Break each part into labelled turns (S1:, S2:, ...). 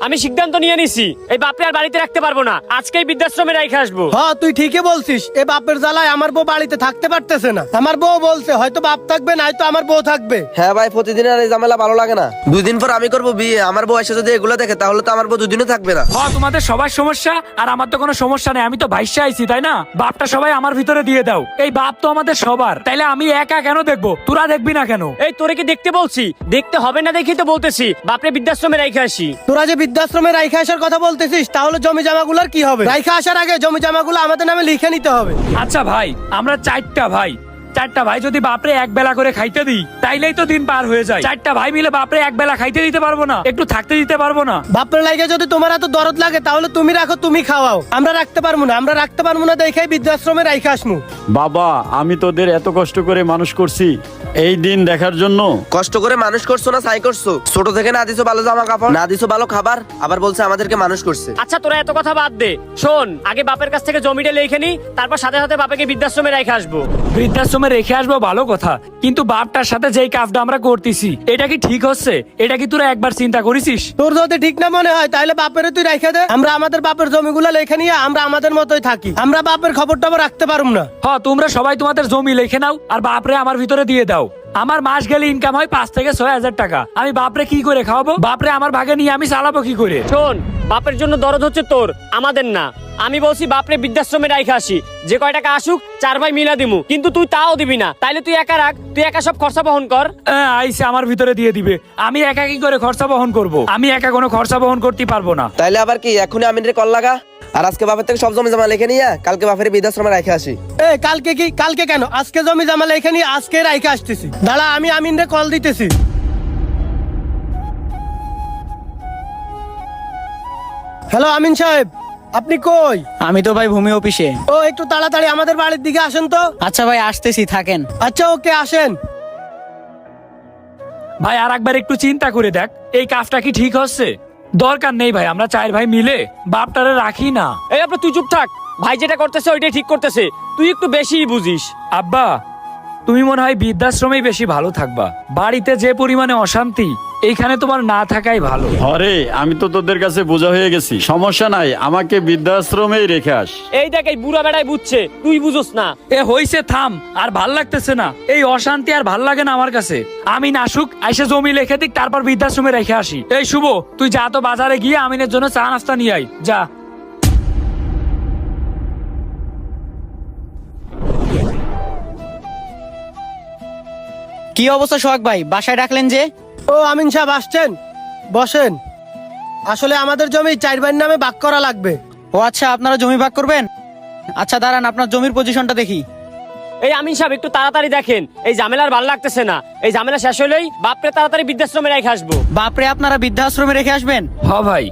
S1: আমি সিদ্ধান্ত নিয়ে নিছি এই বাপরে আর বাড়িতে রাখতে পারবো না, আজকেই বৃদ্ধাশ্রমে রেখে আসবো।
S2: হ্যাঁ তুই ঠিকই বলছিস, এ বাপের জ্বালায় আমার বউ বাড়িতে থাকতে পারতেছে না। আমার বউ বলছে হয়তো বাপ থাকবে নয়তো আমার বউ থাকবে।
S3: হ্যাঁ ভাই, প্রতিদিনের এই ঝামেলা ভালো লাগে না। 2 দিন পর আমি করবো বিয়ে, আমার বউ এসে যদি এগুলো দেখে তাহলে তো আমার বউ 2 দিনও থাকবে না।
S4: তোমাদের সবার সমস্যা আর আমার তো কোনো সমস্যা নেই, আমি তো ভাইসা আইছি তাই না? বাপটা সবাই আমার ভিতরে দিয়ে দাও, এই বাপ তো আমাদের সবার, তাইলে আমি একা কেন দেখবো? তোরা দেখবি না কেন?
S1: এই তোরে কি দেখতে বলছি? দেখতে হবে না দেখি তো বলতেছি বাপরে বৃদ্ধাশ্রমে রেখে আসি।
S2: তোরা যে বৃদ্ধাশ্রমে রাইখা আসার কথা বলতেছিস, তাহলে জমি জামাগুলোর কি হবে? রাইখা আসার আগে জমি জামাগুলো আমাদের নামে লিখে নিতে হবে।
S4: আচ্ছা ভাই, আমরা 4টা ভাই যদি বাপরে এক বেলা করে খাইতে দিই তাইলেই তো দিন পার হয়ে যায়। 4টা ভাই মিলে বাপরে এক বেলা খাইতে দিতে পারবো না? একটু থাকতে দিতে পারবো না?
S2: বাপের লাগে যদি তোমার এত দরদ লাগে তাহলে তুমি রাখো, তুমি খাওয়াও। আমরা রাখতে পারবো না দেখে বৃদ্ধাশ্রমে রাইখা আসমু।
S5: বাবা, আমি তোদের এত কষ্ট করে মানুষ করছি এই দিন দেখার জন্য।
S3: কষ্ট করে মানুষ করছো না ছাই করছো? ছোট থেকে না দিছো ভালো জামা কাপড়, না দিছো ভালো খাবার, আবার বলছে আমাদেরকে মানুষ করছে।
S1: আচ্ছা তোরা এত কথা বাদ দে, শোন আগে বাপের কাছ থেকে জমিটা লিখে নি, তারপর সাথে সাথে বাপেকে বৃদ্ধাশ্রমে রেখে আসবো।
S4: বৃদ্ধাশ্রমে রেখে আসবো ভালো কথা, কিন্তু বাপটার সাথে যেই কাজটা আমরা করতেছি এটা কি ঠিক হচ্ছে? এটা কি তোরা একবার চিন্তা করেছিস?
S2: তোর যদি ঠিক না মনে হয় তাহলে বাপের তুই রাইখা দে, আমরা আমাদের বাপের জমিগুলো লেখে নিয়ে আমরা আমাদের মতোই থাকি। আমরা বাপের খবর টবর রাখতে পারুম না।
S4: তোমরা সবাই তোমাদের জমি লিখে নাও আর বাপরে আমার ভিতরে দিয়ে দাও। আমার মাস গেলে ইনকাম হয় 5 থেকে 6 হাজার টাকা। আমি বাপরে কি করে খাওয়াবো? বাপরে আমার ভাগে নিয়ে আমি চালাবো কি করে?
S1: শোন, বাপের জন্য দরদ হচ্ছে তোর, আমাদের না। আমি বলছি বাপরে বৃদ্ধাশ্রমে রাইখা আসি, যে কয় টাকা আসুক 4 ভাই মিলা দিমু, কিন্তু তুই তাও দিবি না। তাইলে তুই একা রাখ, তুই একা সব খরচা বহন কর।
S4: আইসে আমার ভিতরে দিয়ে দিবে, আমি একা কি করে খরচা বহন করব? আমি একা কোনো খরচা বহন করতে পারবো না।
S3: তাইলে আবার কি এখনই আমিনের কল লাগা আর আজকে বাপের থেকে সব জমি জমা লিখে নিয়ে কালকে বাপের বৃদ্ধাশ্রমে রেখে আসি।
S2: কালকে কি? কালকে কেন? আজকে জমি জামা লেখে নিয়ে আজকে রাইখা আসতেছি। দাঁড়া, আমি আমিনরে কল দিতেছি। হ্যালো আমিন সাহেব, আপনি কই?
S6: আমি তো ভাই ভূমি অফিসে।
S2: ও একটু তাড়াতাড়ি আমাদের বাড়ির দিকে আসেন তো।
S6: আচ্ছা ভাই, আসতেছি, থাকেন।
S2: আচ্ছা ওকে, আসেন।
S4: ভাই আর একবার একটু চিন্তা করে দেখ, এই কাজটা কি ঠিক হচ্ছে? দরকার নেই ভাই, আমরা 4 ভাই মিলে বাপটারে রাখি না।
S1: এই আপনি তুই চুপ থাক, ভাই যেটা করতেছে ওইটাই ঠিক করতেছে, তুই একটু বেশিই বুঝিস।
S4: আব্বা, তুমি মনে হয় বৃদ্ধাশ্রমেই বেশি ভালো থাকবা। বাড়িতে যে পরিমাণে অশান্তি, এইখানে তোমার না থাকাই ভালো।
S5: আরে আমি তো তোদের কাছে বোঝা হয়ে গেছি, সমস্যা নাই, আমাকে বৃদ্ধাশ্রমেই রেখে আস।
S1: এই দেখ, এই বুড়া বেড়াই বুঝছে, তুই বুঝোস না।
S4: হইছে, থাম, আর ভাল লাগতেছে না এই অশান্তি, আর ভাল লাগে না আমার কাছে। আমি নাসুক আইসে জমি লিখে দিক, তারপর বৃদ্ধাশ্রমে রেখে আসি। এই শুভ, তুই যা তো বাজারে গিয়ে আমিনের জন্য চা নাস্তা নিয়ে আই, যা।
S6: কি অবস্থা সোহাগ ভাই, বাসায় ডাকলেন যে?
S2: ও আমিন সাহেব আসছেন, বসেন। আসলে আমাদের জমি 4 ভাইয়ের নামে ভাগ করা লাগবে।
S6: ও আচ্ছা, আপনারা জমি ভাগ করবেন? আচ্ছা দাঁড়ান, আপনার জমির পজিশনটা দেখি।
S1: এই আমিন সাহেব একটু তাড়াতাড়ি দেখেন, এই ঝামেলার ভাল লাগতেছে না। এই ঝামেলা শেষ হলেই বাপরে তাড়াতাড়ি বৃদ্ধাশ্রমে রেখে আসবো।
S6: বাপরে আপনারা বৃদ্ধাশ্রমে রেখে আসবেন?
S4: ভাই,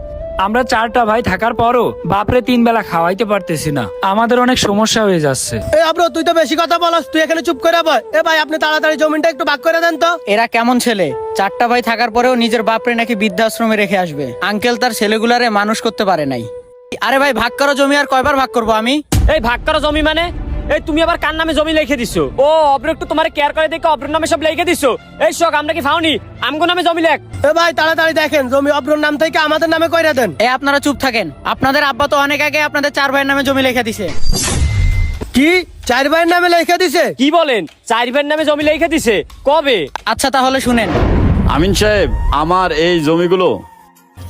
S4: আমরা 4টা ভাই থাকার পরও বাপরে 3 বেলা খাওয়াইতে পারতেছি না, আমাদের অনেক সমস্যা হয়ে যাচ্ছে।
S2: আব্রো তুই তো বেশি কথা বলস, তুই এখানে চুপ করে বল। ভাই আপনি তাড়াতাড়ি জমিটা একটু ভাগ করে দেন তো।
S6: এরা কেমন ছেলে, 4টা ভাই থাকার পরেও নিজের বাপরে নাকি বৃদ্ধাশ্রমে রেখে আসবে। আঙ্কেল তার ছেলেগুলারে মানুষ করতে পারে নাই। আরে ভাই, ভাগ করো জমি, আর কয়বার ভাগ করবো আমি?
S1: এই ভাগ করা জমি মানে? এই তুমি আবার কার নামে জমি লিখে দিছো? ও অব্র একটু তোমার কেয়ার করে দেখো, অব্র নামে সব লিখে দিছো। এই শোক, আমরা কি ফাউনি? আমগো নামে জমি লেখ।
S2: ভাই তাড়াতাড়ি দেখেন, জমি অব্রর নাম থেকে আমাদের নামে কইরা দেন।
S6: আপনারা চুপ থাকেন, আপনাদের আব্বা তো অনেক আগে আপনাদের 4 ভাইয়ের নামে জমি লিখে দিছে।
S2: কি 4 ভাইয়ের নামে লিখে দিছে?
S1: কি বলেন? 4 ভাইয়ের নামে জমি লিখে দিছে? কবে?
S6: আচ্ছা তাহলে শুনেন।
S5: আমিন সাহেব, আমার এই জমিগুলো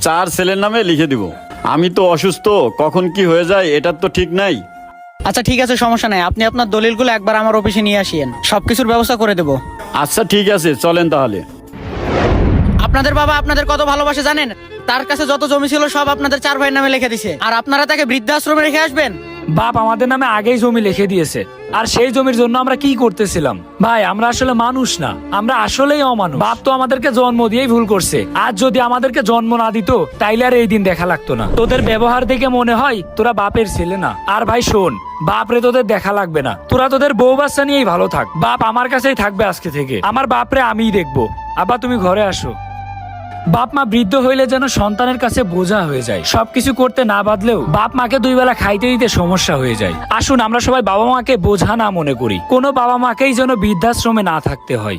S5: 4 ছেলের নামে লিখে দিব। আমি তো অসুস্থ, কখন কি হয়ে যায় এটার তো ঠিক নাই।
S6: আচ্ছা ঠিক আছে, সমস্যা নাই, আপনি আপনার দলিলগুলো একবার আমার অফিসে নিয়ে আসিয়েন, সবকিছুর ব্যবস্থা করে দেব।
S5: আচ্ছা ঠিক আছে, চলেন তাহলে।
S6: আপনাদের বাবা আপনাদের কত ভালোবাসে জানেন? তার কাছে যত জমি ছিল সব আপনাদের 4 ভাইয়ের নামে লিখে দিছে, আর আপনারা তাকে বৃদ্ধাশ্রমে রেখে আসবেন?
S4: বাপ আমাদের নামে আগেই জমি লিখে দিয়েছে, আর সেই জমির জন্য আমরা কি করতেছিলাম? ভাই আমরা আসলে মানুষ না, আমরা আসলেই অমানুষ। বাপ তো আমাদেরকে জন্ম দিয়েই ভুল করছে, আজ যদি আমাদেরকে জন্ম না দিত তাইলে আর এই দিন দেখা লাগতো না। তোদের ব্যবহার দেখে মনে হয় তোরা বাপের ছেলে না। আর ভাই শোন, বাপরে তোদের দেখা লাগবে না, তোরা তোদের বউ বাচ্চা নিয়েই ভালো থাক। বাপ আমার কাছেই থাকবে আজকে থেকে, আমার বাপরে আমিই দেখবো। আব্বা তুমি ঘরে আসো। বাপ মা বৃদ্ধ হইলে যেন সন্তানের কাছে বোঝা হয়ে যায়, সবকিছু করতে না বাদলেও বাপ মাকে 2 বেলা খাইতে দিতে সমস্যা হয়ে যায়। আসুন আমরা সবাই বাবা মাকে বোঝা না মনে করি, কোনো বাবা মাকেই যেন বৃদ্ধাশ্রমে না থাকতে হয়।